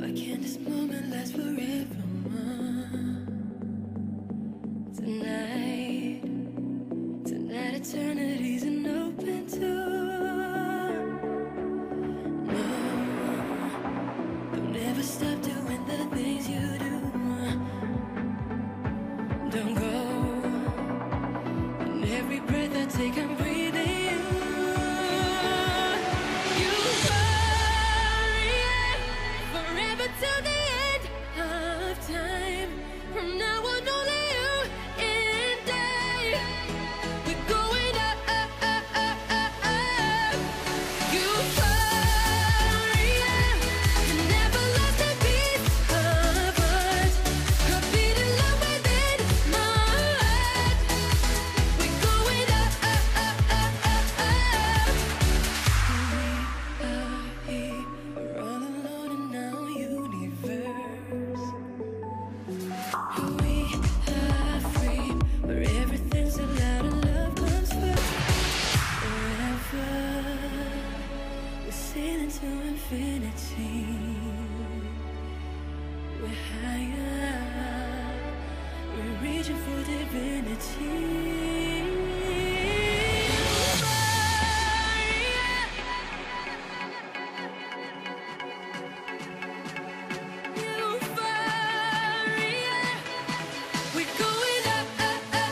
Why can't this moment last forever? Tonight, tonight eternity's an open door. No, don't ever stop doing the things you do. Don't go. In every breath I take, I'm breathing you. You worry forever till